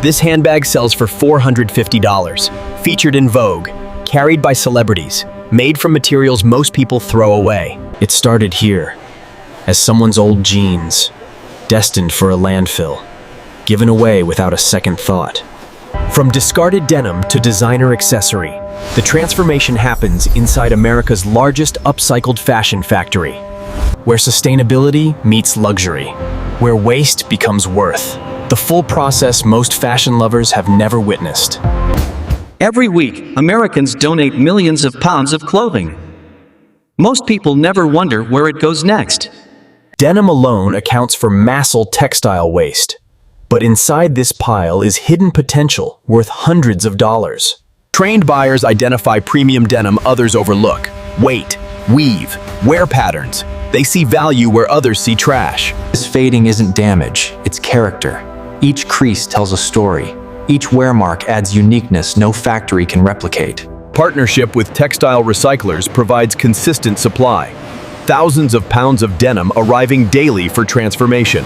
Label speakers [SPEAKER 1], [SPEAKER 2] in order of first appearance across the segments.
[SPEAKER 1] This handbag sells for $450, featured in Vogue, carried by celebrities, made from materials most people throw away. It started here, as someone's old jeans, destined for a landfill, given away without a second thought. From discarded denim to designer accessory, the transformation happens inside America's largest upcycled fashion factory, where sustainability meets luxury, where waste becomes worth. The full process most fashion lovers have never witnessed.
[SPEAKER 2] Every week, Americans donate millions of pounds of clothing. Most people never wonder where it goes next.
[SPEAKER 1] Denim alone accounts for massive textile waste. But inside this pile is hidden potential worth hundreds of dollars. Trained buyers identify premium denim others overlook. Weight, weave, wear patterns. They see value where others see trash.
[SPEAKER 3] This fading isn't damage, it's character. Each crease tells a story. Each wear mark adds uniqueness no factory can replicate.
[SPEAKER 1] Partnership with textile recyclers provides consistent supply. Thousands of pounds of denim arriving daily for transformation.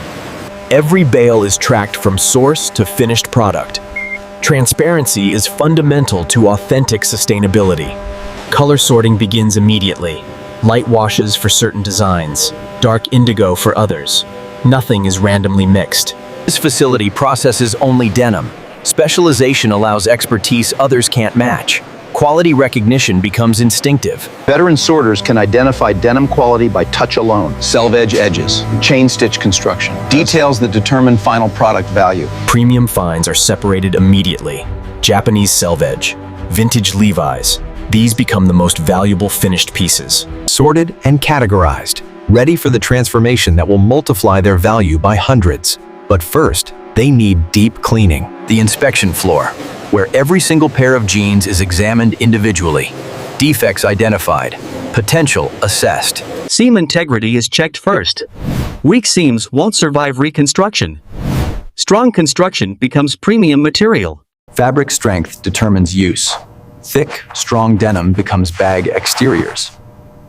[SPEAKER 1] Every bale is tracked from source to finished product. Transparency is fundamental to authentic sustainability. Color sorting begins immediately. Light washes for certain designs, dark indigo for others. Nothing is randomly mixed. This facility processes only denim. Specialization allows expertise others can't match. Quality recognition becomes instinctive.
[SPEAKER 4] Veteran sorters can identify denim quality by touch alone. Selvage edges, chain stitch construction, details that determine final product value.
[SPEAKER 1] Premium finds are separated immediately. Japanese selvage, vintage Levi's. These become the most valuable finished pieces.
[SPEAKER 5] Sorted and categorized, ready for the transformation that will multiply their value by hundreds. But first, they need deep cleaning.
[SPEAKER 1] The inspection floor, where every single pair of jeans is examined individually. Defects identified, potential assessed.
[SPEAKER 2] Seam integrity is checked first. Weak seams won't survive reconstruction. Strong construction becomes premium material.
[SPEAKER 3] Fabric strength determines use. Thick, strong denim becomes bag exteriors.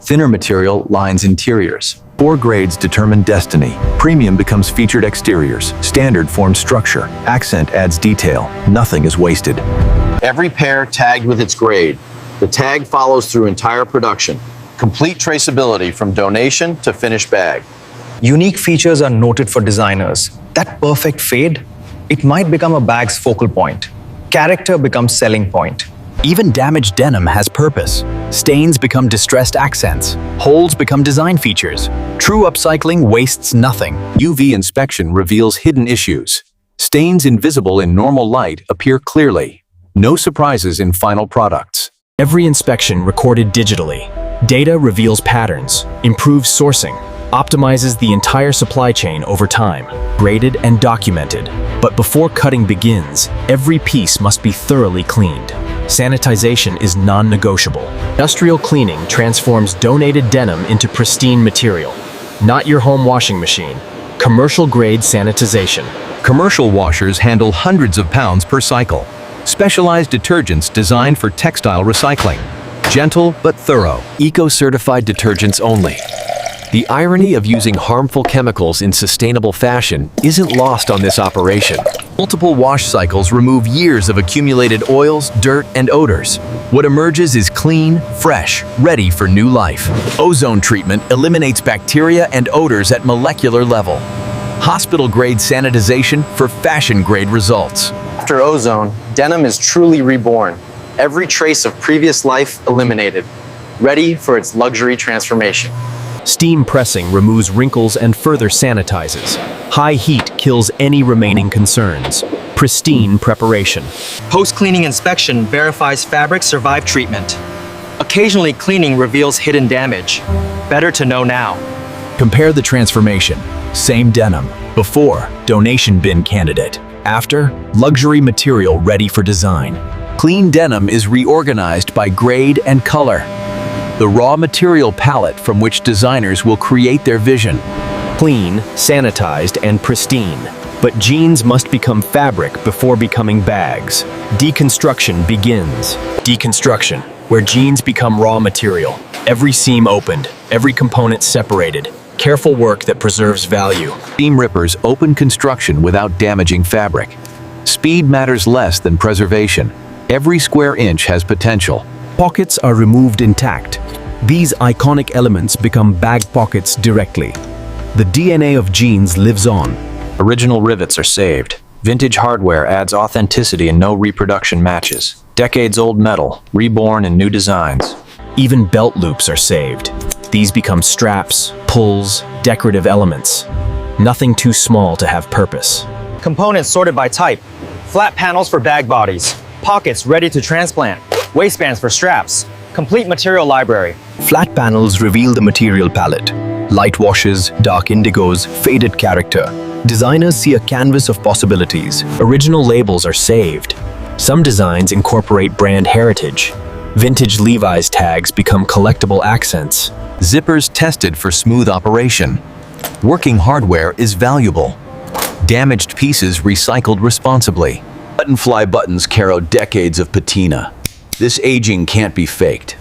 [SPEAKER 3] Thinner material lines interiors.
[SPEAKER 5] 4 grades determine destiny. Premium becomes featured exteriors. Standard forms structure. Accent adds detail. Nothing is wasted.
[SPEAKER 4] Every pair tagged with its grade. The tag follows through entire production. Complete traceability from donation to finished bag.
[SPEAKER 6] Unique features are noted for designers. That perfect fade, it might become a bag's focal point. Character becomes selling point.
[SPEAKER 1] Even damaged denim has purpose. Stains become distressed accents. Holes become design features. True upcycling wastes nothing.
[SPEAKER 5] UV inspection reveals hidden issues. Stains invisible in normal light appear clearly. No surprises in final products.
[SPEAKER 1] Every inspection recorded digitally. Data reveals patterns, improves sourcing, optimizes the entire supply chain over time, graded and documented. But before cutting begins, every piece must be thoroughly cleaned. Sanitization is non-negotiable. Industrial cleaning transforms donated denim into pristine material. Not your home washing machine. Commercial-grade sanitization.
[SPEAKER 5] Commercial washers handle hundreds of pounds per cycle. Specialized detergents designed for textile recycling. Gentle but thorough. Eco-certified detergents only. The irony of using harmful chemicals in sustainable fashion isn't lost on this operation. Multiple wash cycles remove years of accumulated oils, dirt, and odors. What emerges is clean, fresh, ready for new life. Ozone treatment eliminates bacteria and odors at molecular level. Hospital-grade sanitization for fashion-grade results.
[SPEAKER 7] After Ozone, denim is truly reborn. Every trace of previous life eliminated, ready for its luxury transformation.
[SPEAKER 1] Steam pressing removes wrinkles and further sanitizes. High heat kills any remaining concerns. Pristine preparation.
[SPEAKER 8] Post-cleaning inspection verifies fabric survived treatment. Occasionally cleaning reveals hidden damage. Better to know now.
[SPEAKER 1] Compare the transformation. Same denim. Before, donation bin candidate. After, luxury material ready for design. Clean denim is reorganized by grade and color. The raw material palette from which designers will create their vision. Clean, sanitized, and pristine. But jeans must become fabric before becoming bags. Deconstruction begins. Deconstruction, where jeans become raw material. Every seam opened, every component separated. Careful work that preserves value.
[SPEAKER 5] Seam rippers open construction without damaging fabric. Speed matters less than preservation. Every square inch has potential.
[SPEAKER 1] Pockets are removed intact. These iconic elements become bag pockets directly. The DNA of jeans lives on.
[SPEAKER 3] Original rivets are saved. Vintage hardware adds authenticity and no reproduction matches. Decades-old metal, reborn in new designs.
[SPEAKER 1] Even belt loops are saved. These become straps, pulls, decorative elements. Nothing too small to have purpose.
[SPEAKER 8] Components sorted by type. Flat panels for bag bodies. Pockets ready to transplant. Waistbands for straps. Complete material library.
[SPEAKER 1] Flat panels reveal the material palette. Light washes, dark indigos, faded character. Designers see a canvas of possibilities. Original labels are saved. Some designs incorporate brand heritage. Vintage Levi's tags become collectible accents.
[SPEAKER 5] Zippers tested for smooth operation. Working hardware is valuable. Damaged pieces recycled responsibly. Buttonfly buttons carry decades of patina. This aging can't be faked.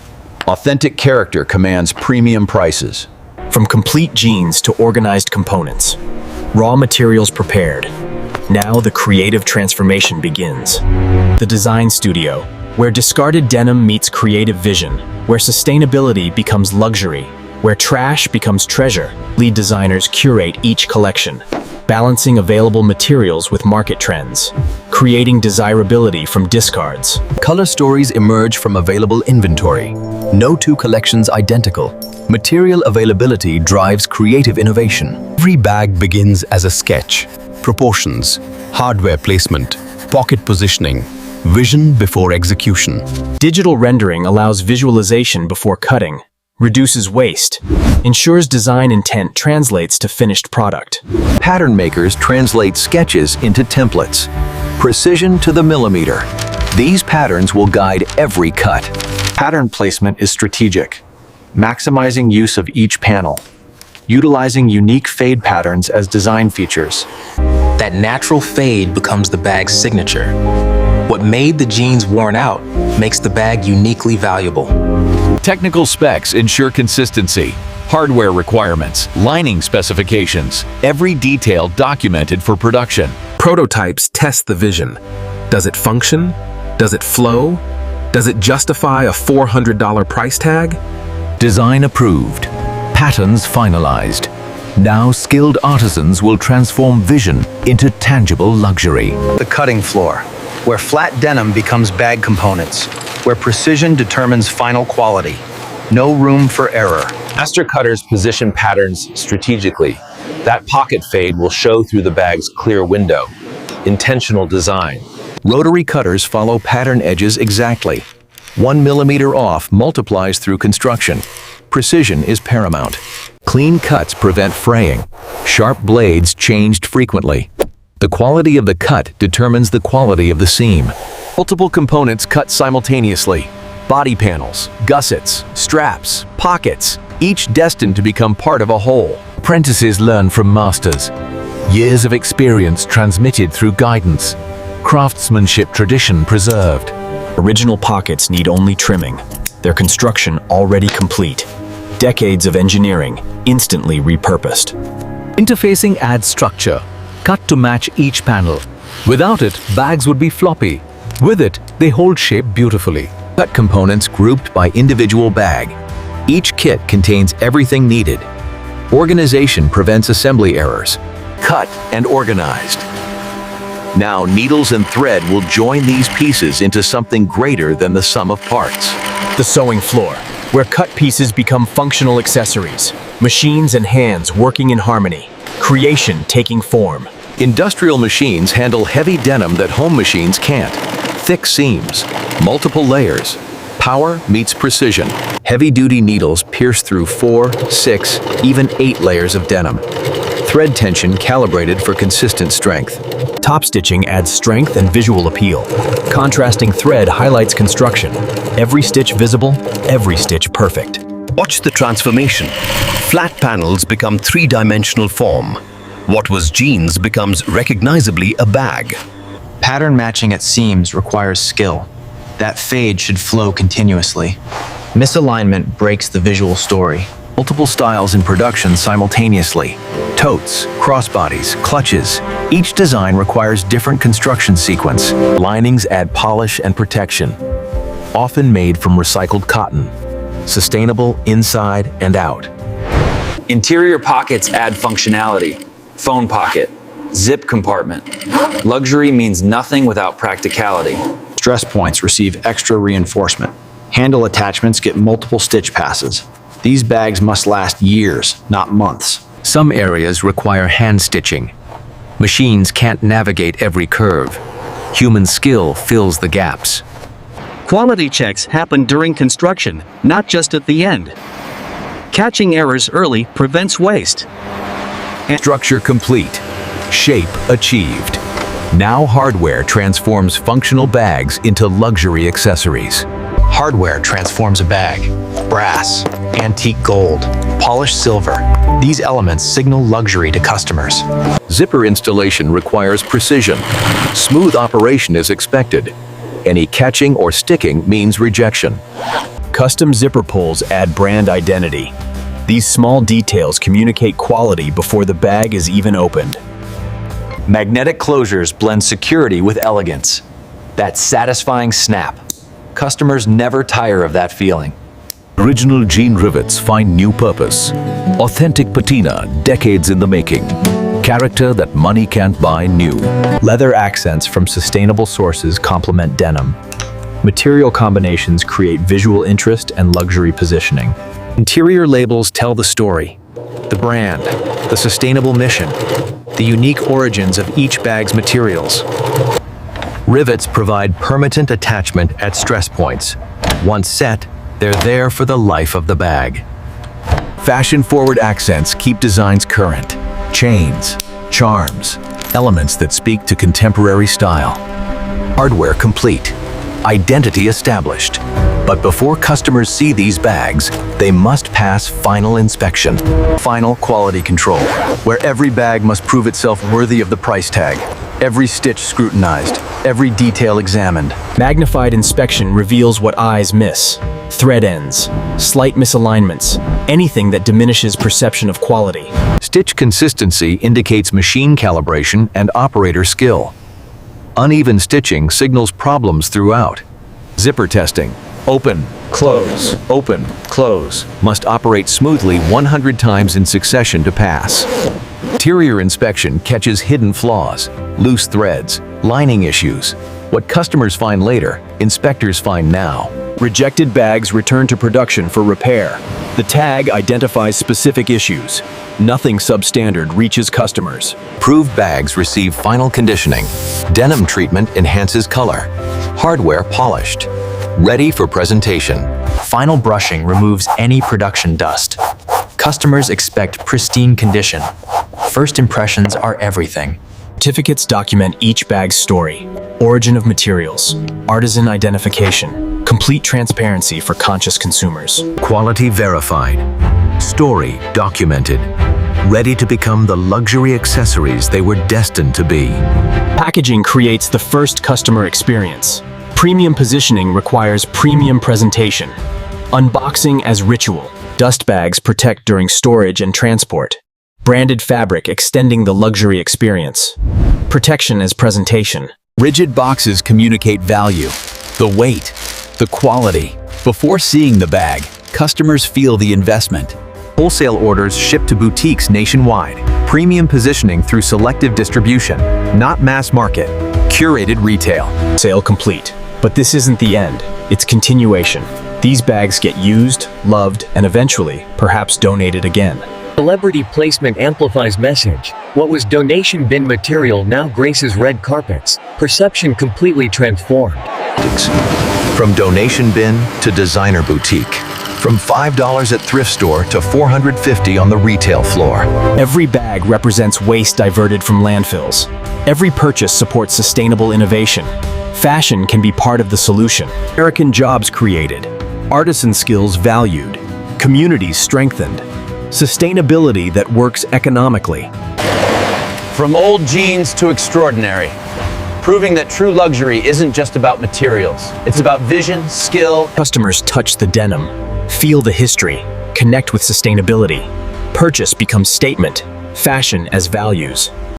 [SPEAKER 5] Authentic character commands premium prices.
[SPEAKER 1] From complete jeans to organized components. Raw materials prepared. Now the creative transformation begins. The design studio, where discarded denim meets creative vision, where sustainability becomes luxury, where trash becomes treasure. Lead designers curate each collection, balancing available materials with market trends, creating desirability from discards.
[SPEAKER 5] Color stories emerge from available inventory. No two collections identical. Material availability drives creative innovation.
[SPEAKER 1] Every bag begins as a sketch. Proportions, hardware placement, pocket positioning, vision before execution. Digital rendering allows visualization before cutting, reduces waste, ensures design intent translates to finished product.
[SPEAKER 5] Pattern makers translate sketches into templates. Precision to the millimeter. These patterns will guide every cut.
[SPEAKER 3] Pattern placement is strategic, maximizing use of each panel, utilizing unique fade patterns as design features.
[SPEAKER 9] That natural fade becomes the bag's signature. What made the jeans worn out makes the bag uniquely valuable.
[SPEAKER 5] Technical specs ensure consistency. Hardware requirements, lining specifications, every detail documented for production.
[SPEAKER 1] Prototypes test the vision. Does it function? Does it flow? Does it justify a $400 price tag?
[SPEAKER 5] Design approved. Patterns finalized. Now skilled artisans will transform vision into tangible luxury.
[SPEAKER 3] The cutting floor, where flat denim becomes bag components, where precision determines final quality. No room for error.
[SPEAKER 10] Master cutters position patterns strategically. That pocket fade will show through the bag's clear window. Intentional design.
[SPEAKER 5] Rotary cutters follow pattern edges exactly. 1 millimeter off multiplies through construction. Precision is paramount. Clean cuts prevent fraying. Sharp blades changed frequently. The quality of the cut determines the quality of the seam. Multiple components cut simultaneously. Body panels, gussets, straps, pockets, each destined to become part of a whole. Apprentices learn from masters. Years of experience transmitted through guidance. Craftsmanship tradition preserved. Original pockets need only trimming. Their construction already complete. Decades of engineering instantly repurposed. Interfacing adds structure, cut to match each panel. Without it, bags would be floppy. With it, they hold shape beautifully. Cut components grouped by individual bag. Each kit contains everything needed. Organization prevents assembly errors. Cut and organized. Now needles and thread will join these pieces into something greater than the sum of parts. The sewing floor, where cut pieces become functional accessories. Machines and hands working in harmony. Creation taking form. Industrial machines handle heavy denim that home machines can't. Thick seams, multiple layers. Power meets precision. Heavy-duty needles pierce through 4, 6, even 8 layers of denim. Thread tension calibrated for consistent strength. Top stitching adds strength and visual appeal. Contrasting thread highlights construction. Every stitch visible, every stitch perfect. Watch the transformation. Flat panels become three-dimensional form. What was jeans becomes recognizably a bag.
[SPEAKER 3] Pattern matching at seams requires skill. That fade should flow continuously. Misalignment breaks the visual story.
[SPEAKER 5] Multiple styles in production simultaneously. Totes, crossbodies, clutches. Each design requires different construction sequence. Linings add polish and protection. Often made from recycled cotton. Sustainable inside and out.
[SPEAKER 11] Interior pockets add functionality. Phone pocket, zip compartment. Luxury means nothing without practicality.
[SPEAKER 7] Stress points receive extra reinforcement. Handle attachments get multiple stitch passes. These bags must last years, not months.
[SPEAKER 5] Some areas require hand stitching. Machines can't navigate every curve. Human skill fills the gaps.
[SPEAKER 2] Quality checks happen during construction, not just at the end. Catching errors early prevents waste.
[SPEAKER 5] Structure complete. Shape achieved. Now hardware transforms functional bags into luxury accessories.
[SPEAKER 3] Hardware transforms a bag. Brass, antique gold, polished silver. These elements signal luxury to customers.
[SPEAKER 5] Zipper installation requires precision. Smooth operation is expected. Any catching or sticking means rejection.
[SPEAKER 1] Custom zipper pulls add brand identity. These small details communicate quality before the bag is even opened.
[SPEAKER 3] Magnetic closures blend security with elegance. That satisfying snap. Customers never tire of that feeling.
[SPEAKER 5] Original jean rivets find new purpose. Authentic patina, decades in the making. Character that money can't buy new.
[SPEAKER 1] Leather accents from sustainable sources complement denim. Material combinations create visual interest and luxury positioning.
[SPEAKER 5] Interior labels tell the story. The brand, the sustainable mission, the unique origins of each bag's materials. Rivets provide permanent attachment at stress points. Once set, they're there for the life of the bag. Fashion-forward accents keep designs current. Chains, charms, elements that speak to contemporary style. Hardware complete. Identity established. But before customers see these bags, they must pass final inspection. Final quality control, where every bag must prove itself worthy of the price tag. Every stitch scrutinized, every detail examined.
[SPEAKER 1] Magnified inspection reveals what eyes miss. Thread ends, slight misalignments, anything that diminishes perception of quality.
[SPEAKER 5] Stitch consistency indicates machine calibration and operator skill. Uneven stitching signals problems throughout. Zipper testing. Open, close, open, close. Must operate smoothly 100 times in succession to pass. Interior inspection catches hidden flaws, loose threads, lining issues. What customers find later, inspectors find now.
[SPEAKER 1] Rejected bags return to production for repair. The tag identifies specific issues. Nothing substandard reaches customers.
[SPEAKER 5] Approved bags receive final conditioning. Denim treatment enhances color. Hardware polished. Ready for presentation.
[SPEAKER 3] Final brushing removes any production dust. Customers expect pristine condition. First impressions are everything.
[SPEAKER 1] Certificates document each bag's story. Origin of materials, artisan identification, complete transparency for conscious consumers.
[SPEAKER 5] Quality verified. Story documented. Ready to become the luxury accessories they were destined to be.
[SPEAKER 1] Packaging creates the first customer experience. Premium positioning requires premium presentation. Unboxing as ritual. Dust bags protect during storage and transport. Branded fabric extending the luxury experience. Protection as presentation. Rigid boxes communicate value. The weight, the quality. Before seeing the bag, customers feel the investment.
[SPEAKER 5] Wholesale orders ship to boutiques nationwide. Premium positioning through selective distribution, not mass market. Curated retail.
[SPEAKER 1] Sale complete. But this isn't the end. It's continuation. These bags get used, loved, and eventually, perhaps donated again.
[SPEAKER 12] Celebrity placement amplifies message. What was donation bin material now graces red carpets. Perception completely transformed.
[SPEAKER 5] From donation bin to designer boutique. From $5 at thrift store to $450 on the retail floor.
[SPEAKER 1] Every bag represents waste diverted from landfills. Every purchase supports sustainable innovation. Fashion can be part of the solution. American jobs created. Artisan skills valued. Communities strengthened. Sustainability that works economically.
[SPEAKER 4] From old jeans to extraordinary. Proving that true luxury isn't just about materials. It's about vision, skill.
[SPEAKER 1] Customers touch the denim, feel the history, connect with sustainability. Purchase becomes statement, fashion as values.